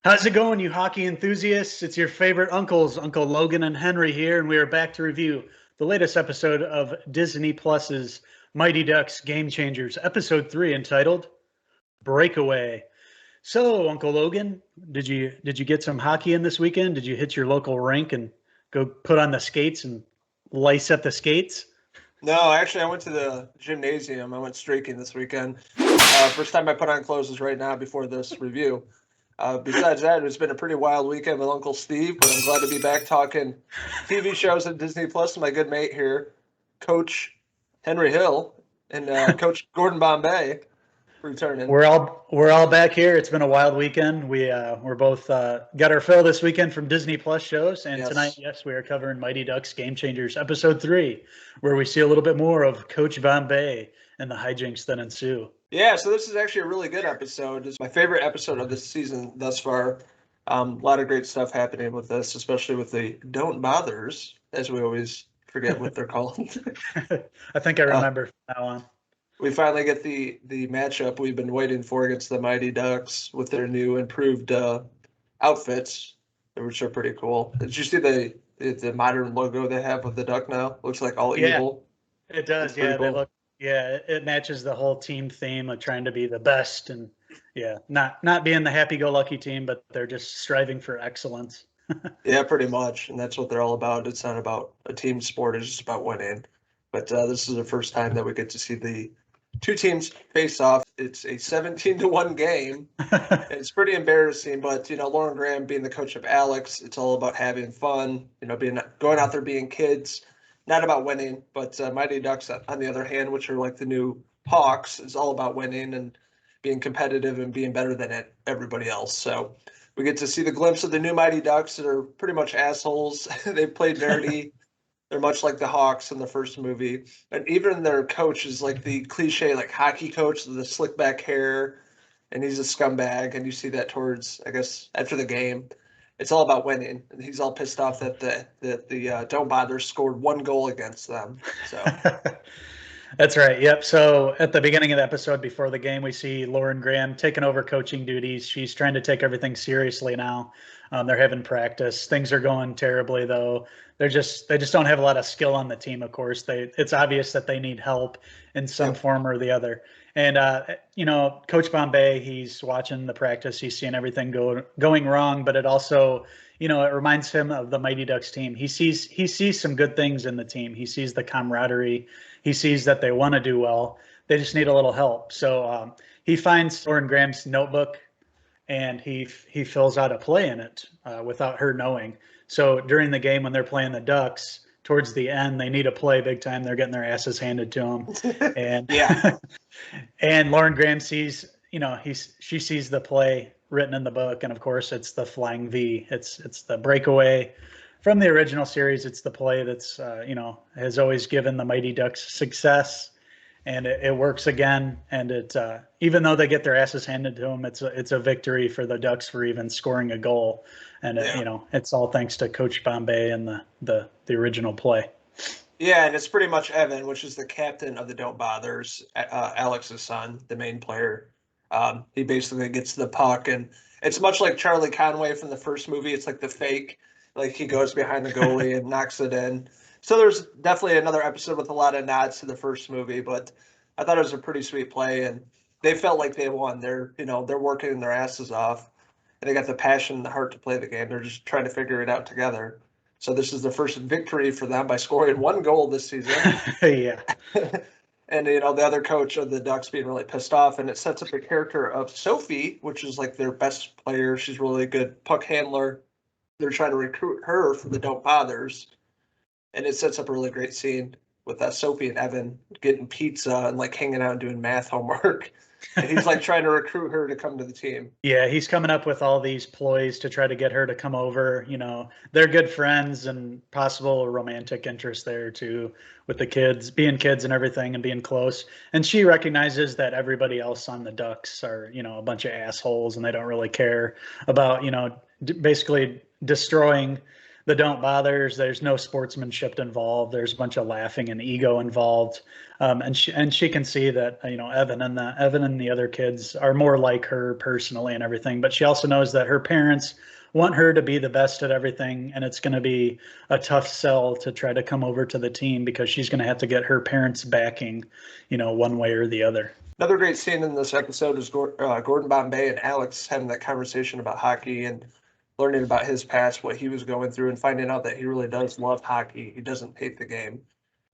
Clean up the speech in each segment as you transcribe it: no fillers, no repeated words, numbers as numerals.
How's it going, you hockey enthusiasts? It's your favorite uncles, Uncle Logan and Henry here, and we are back to review the latest episode of Disney Plus's Mighty Ducks Game Changers, episode 3, entitled Breakaway. So, Uncle Logan, did you get some hockey in this weekend? Did you hit your local rink and go put on the skates and lice up the skates? No, actually, I went to the gymnasium. I went streaking this weekend. First time I put on clothes is right now before this review. Besides that, it's been a pretty wild weekend with Uncle Steve, but I'm glad to be back talking TV shows at Disney Plus with my good mate here, Coach Henry Hill and Coach Gordon Bombay returning. We're all back here. It's been a wild weekend. We're both got our fill this weekend from Disney Plus shows, and tonight, Yes. yes, we are covering Mighty Ducks Game Changers episode 3, where we see a little bit more of Coach Bombay and the hijinks that ensue. Yeah, so this is actually a really good episode. It's my favorite episode of this season thus far. A lot of great stuff happening with this, especially with the don't bothers, as we always forget what they're called. I think I Uh, remember from now on. we finally get the matchup we've been waiting for against the Mighty Ducks with their new improved outfits, which are pretty cool. Did you see the modern logo they have with the duck now? Looks like all Yeah, evil. it It's does. pretty Yeah, they cool. look. Yeah, it matches the whole team theme of trying to be the best, and yeah, not being the happy-go-lucky team, but they're just striving for excellence. Yeah, pretty much, and that's what they're all about. It's not about a team sport; it's just about winning. But this is the first time that we get to see the two teams face off. It's a 17-1 game. It's pretty embarrassing, but Lauren Graham being the coach of Alex, it's all about having fun. Being going out there being kids, not about winning. But Mighty Ducks, on the other hand, which are like the new Hawks, is all about winning and being competitive and being better than everybody else. So we get to see the glimpse of the new Mighty Ducks that are pretty much assholes. They play dirty. They're much like the Hawks in the first movie, and even their coach is like the cliche like hockey coach with the slick back hair, and he's a scumbag. And you see that towards, I guess, after the game. It's all about winning, and he's all pissed off that the Don't Bother scored one goal against them. So That's right. Yep. So at the beginning of the episode before the game, we see Lauren Graham taking over coaching duties. She's trying to take everything seriously now. They're having practice. Things are going terribly though. They just don't have a lot of skill on the team. Of course, it's obvious that they need help in some yep, form or the other. And Coach Bombay, he's watching the practice. He's seeing everything going wrong, but it also it reminds him of the Mighty Ducks team. He sees some good things in the team. He sees the camaraderie. He sees that they want to do well. They just need a little help. So he finds Lauren Graham's notebook and he fills out a play in it without her knowing. So during the game when they're playing the Ducks, towards the end, they need a play big time. They're getting their asses handed to them, and yeah, and Lauren Graham sees, she sees the play written in the book, and of course it's the flying V. It's the breakaway from the original series. It's the play that's has always given the Mighty Ducks success, and it works again. And it even though they get their asses handed to them, it's a victory for the Ducks for even scoring a goal. And yeah. it's all thanks to Coach Bombay and the original play. Yeah, and it's pretty much Evan, which is the captain of the Don't Bothers, Alex's son, the main player. He basically gets the puck, and it's much like Charlie Conway from the first movie. It's like the fake, like he goes behind the goalie and knocks it in. So there's definitely another episode with a lot of nods to the first movie, but I thought it was a pretty sweet play, and they felt like they won. They're working their asses off, and they got the passion and the heart to play the game. They're just trying to figure it out together. So this is the first victory for them by scoring one goal this season. Yeah. And the other coach of the Ducks being really pissed off, and it sets up the character of Sophie, which is like their best player. She's really a good puck handler. They're trying to recruit her for the Don't Bothers, and it sets up a really great scene with Sophie and Evan getting pizza and like hanging out and doing math homework. And he's like trying to recruit her to come to the team. Yeah, he's coming up with all these ploys to try to get her to come over. They're good friends and possible romantic interest there too, with the kids, being kids and everything and being close. And she recognizes that everybody else on the Ducks are, a bunch of assholes and they don't really care about, basically destroying the don't bothers. There's no sportsmanship involved. There's a bunch of laughing and ego involved. And she can see that, Evan and the other kids are more like her personally and everything. But she also knows that her parents want her to be the best at everything, and it's going to be a tough sell to try to come over to the team because she's going to have to get her parents' backing, one way or the other. Another great scene in this episode is Gordon Bombay and Alex having that conversation about hockey and learning about his past, what he was going through, and finding out that he really does love hockey. He doesn't hate the game.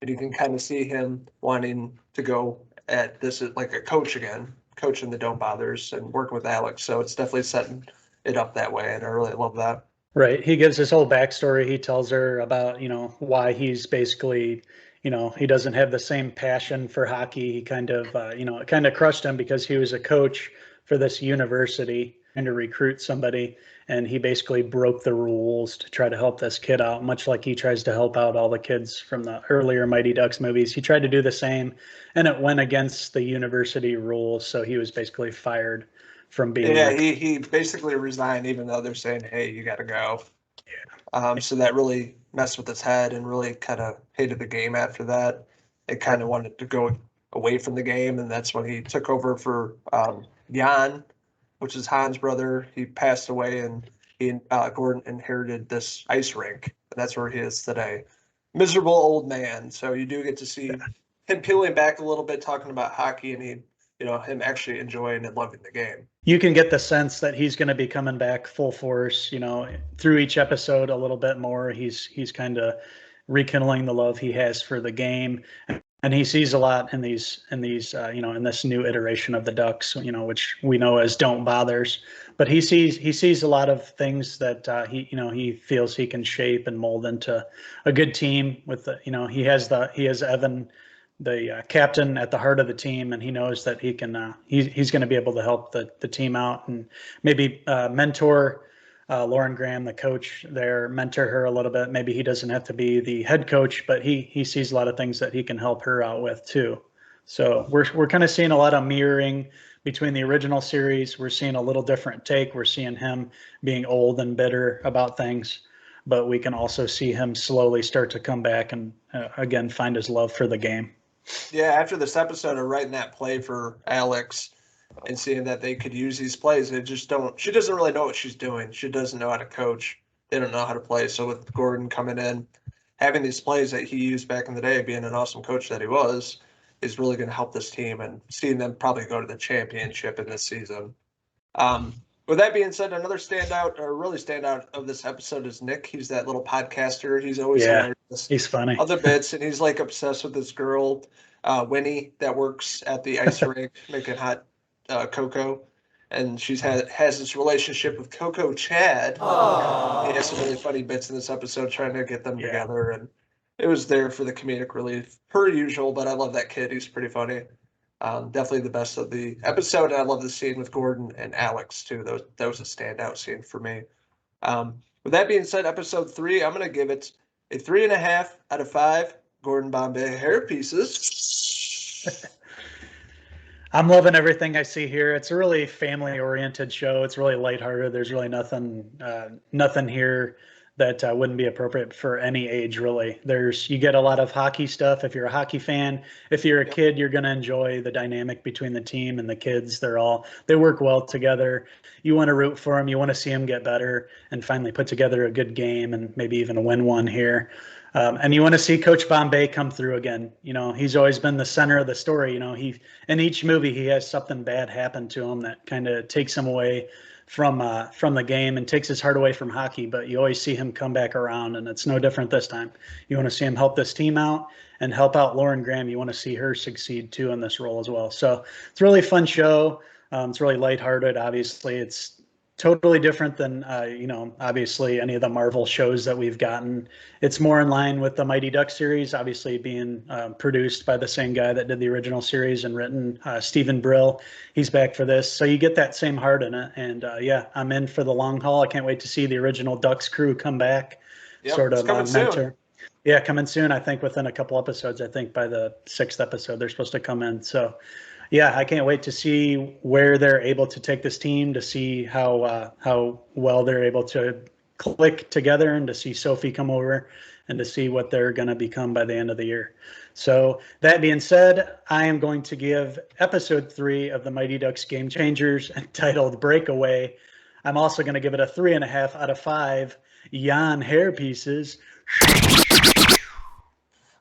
And you can kind of see him wanting to go at this like a coach again, coaching the Don't Bothers and working with Alex. So it's definitely setting it up that way, and I really love that. Right. He gives his whole backstory. He tells her about, why he's basically, he doesn't have the same passion for hockey. He kind of, it kind of crushed him because he was a coach for this university and to recruit somebody. And he basically broke the rules to try to help this kid out, much like he tries to help out all the kids from the earlier Mighty Ducks movies. He tried to do the same, and it went against the university rules. So he was basically fired from being. Yeah, he basically resigned, even though they're saying, "Hey, you got to go." Yeah. So that really messed with his head and really kind of hated the game after that. It kind of wanted to go away from the game, and that's when he took over for Jan, which is Han's brother. He passed away, and he Gordon inherited this ice rink, and that's where he is today. Miserable old man. So you do get to see him peeling back a little bit, talking about hockey, and him actually enjoying and loving the game. You can get the sense that he's going to be coming back full force, through each episode a little bit more. He's kind of rekindling the love he has for the game. And he sees a lot in these, in this new iteration of the Ducks, which we know as Don't Bothers. But he sees a lot of things that he feels he can shape and mold into a good team. With he has Evan, the captain, at the heart of the team, and he knows that he can. He's going to be able to help the team out and maybe mentor Lauren Graham, the coach there, mentor her a little bit. Maybe he doesn't have to be the head coach, but he sees a lot of things that he can help her out with too. So we're kind of seeing a lot of mirroring between the original series. We're seeing a little different take. We're seeing him being old and bitter about things, but we can also see him slowly start to come back and again find his love for the game. Yeah, after this episode of writing that play for Alex and seeing that they could use these plays, she doesn't really know what she's doing. She doesn't know how to coach. They don't know how to play. So with Gordon coming in, having these plays that he used back in the day, being an awesome coach that he was, is really going to help this team, and seeing them probably go to the championship in this season. With that being said, another standout of this episode is Nick. He's that little podcaster. He's always hilarious. He's funny. Other bits, and he's like obsessed with this girl, Winnie, that works at the ice rink making hot cocoa, and she has this relationship with Coco Chad. He has some really funny bits in this episode trying to get them together, and it was there for the comedic relief per usual. But I love that kid; he's pretty funny. Definitely the best of the episode, and I love the scene with Gordon and Alex too. That was a standout scene for me. With that being said, episode 3, I'm gonna give it a 3.5 out of 5 Gordon Bombay hair pieces. I'm loving everything I see here. It's a really family-oriented show. It's really lighthearted. There's really nothing here that wouldn't be appropriate for any age, really. You get a lot of hockey stuff. If you're a hockey fan, if you're a kid, you're going to enjoy the dynamic between the team and the kids. They work well together. You want to root for them. You want to see them get better and finally put together a good game and maybe even win one here. And you want to see Coach Bombay come through again. He's always been the center of the story. In each movie, he has something bad happen to him that kind of takes him away from the game and takes his heart away from hockey, but you always see him come back around, and it's no different this time. You want to see him help this team out and help out Lauren Graham. You want to see her succeed too in this role as well. So it's a really fun show. It's really lighthearted. Obviously, it's totally different than obviously any of the Marvel shows that we've gotten. It's more in line with the Mighty Ducks series, obviously being produced by the same guy that did the original series and written, Stephen Brill. He's back for this, so you get that same heart in it. And I'm in for the long haul. I can't wait to see the original Ducks crew come back. Yep, sort of mentor. Soon. Yeah, coming soon. I think within a couple episodes. I think by the 6th episode they're supposed to come in. So yeah, I can't wait to see where they're able to take this team, to see how well they're able to click together and to see Sophie come over and to see what they're going to become by the end of the year. So that being said, I am going to give episode 3 of the Mighty Ducks Game Changers, titled Breakaway. I'm also going to give it a 3.5 out of 5 Jan hair pieces.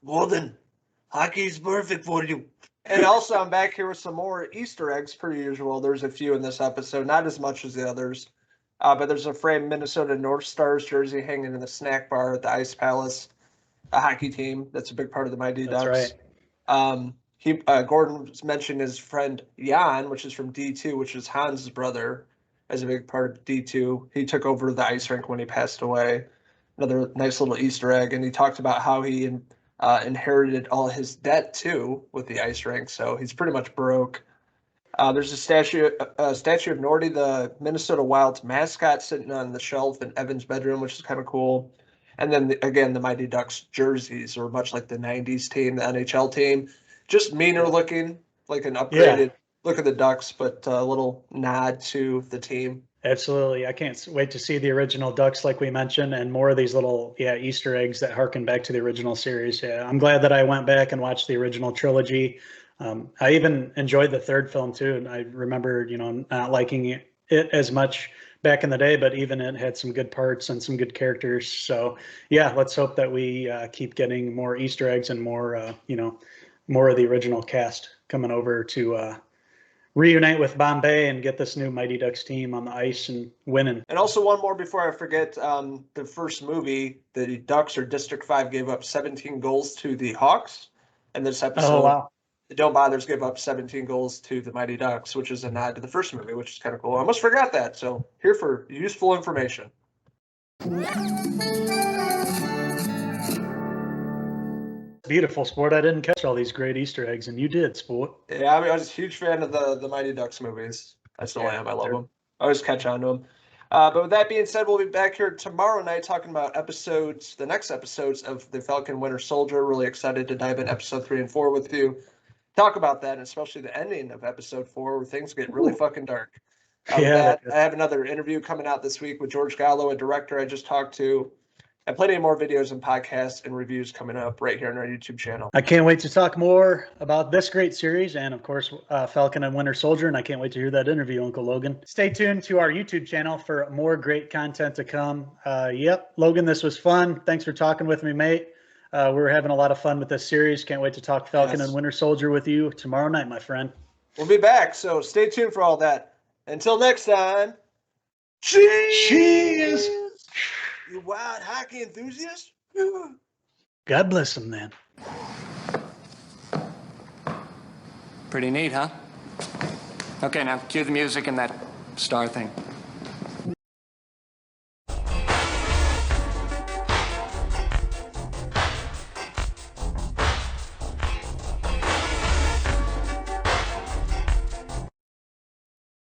Gordon, hockey's perfect for you. And also, I'm back here with some more Easter eggs, per usual. There's a few in this episode, not as much as the others. But there's a framed Minnesota North Stars jersey hanging in the snack bar at the Ice Palace, a hockey team that's a big part of the Mighty Ducks. That's right. Gordon mentioned his friend Jan, which is from D2, which is Hans' brother, as a big part of D2. He took over the ice rink when he passed away. Another nice little Easter egg. And he talked about how he inherited all his debt, too, with the ice rink. So he's pretty much broke. There's a statue of Nordy, the Minnesota Wild's mascot, sitting on the shelf in Evan's bedroom, which is kind of cool. And then, again, the Mighty Ducks jerseys are much like the 90s team, the NHL team. Just meaner looking, like an upgraded look at the Ducks, but a little nod to the team. Absolutely. I can't wait to see the original Ducks, like we mentioned, and more of these little Easter eggs that harken back to the original series. Yeah, I'm glad that I went back and watched the original trilogy. I even enjoyed the third film, too. And I remember, not liking it as much back in the day, but even it had some good parts and some good characters. So yeah, let's hope that we keep getting more Easter eggs and more, more of the original cast coming over to reunite with Bombay and get this new Mighty Ducks team on the ice and winning. And also one more before I forget, the first movie, the Ducks or District 5 gave up 17 goals to the Hawks. And this episode, the Don't Bothers give up 17 goals to the Mighty Ducks, which is a nod to the first movie, which is kind of cool. I almost forgot that. So here for useful information. Beautiful, Sport. I didn't catch all these great Easter eggs, and you did, Sport. Yeah, I was a huge fan of the Mighty Ducks movies. I still am. I love them. I always catch on to them. But with that being said, we'll be back here tomorrow night talking about the next episodes of The Falcon Winter Soldier. Really excited to dive in episode 3 and 4 with you. Talk about that, and especially the ending of episode 4 where things get really fucking dark. I have another interview coming out this week with George Gallo, a director I just talked to. And plenty more videos and podcasts and reviews coming up right here on our YouTube channel. I can't wait to talk more about this great series and, of course, Falcon and Winter Soldier. And I can't wait to hear that interview, Uncle Logan. Stay tuned to our YouTube channel for more great content to come. Yep, Logan, this was fun. Thanks for talking with me, mate. We're having a lot of fun with this series. Can't wait to talk Falcon and Winter Soldier with you tomorrow night, my friend. We'll be back, so stay tuned for all that. Until next time, cheers! You wild hockey enthusiast? God bless them, man. Pretty neat, huh? Okay, now cue the music and that star thing.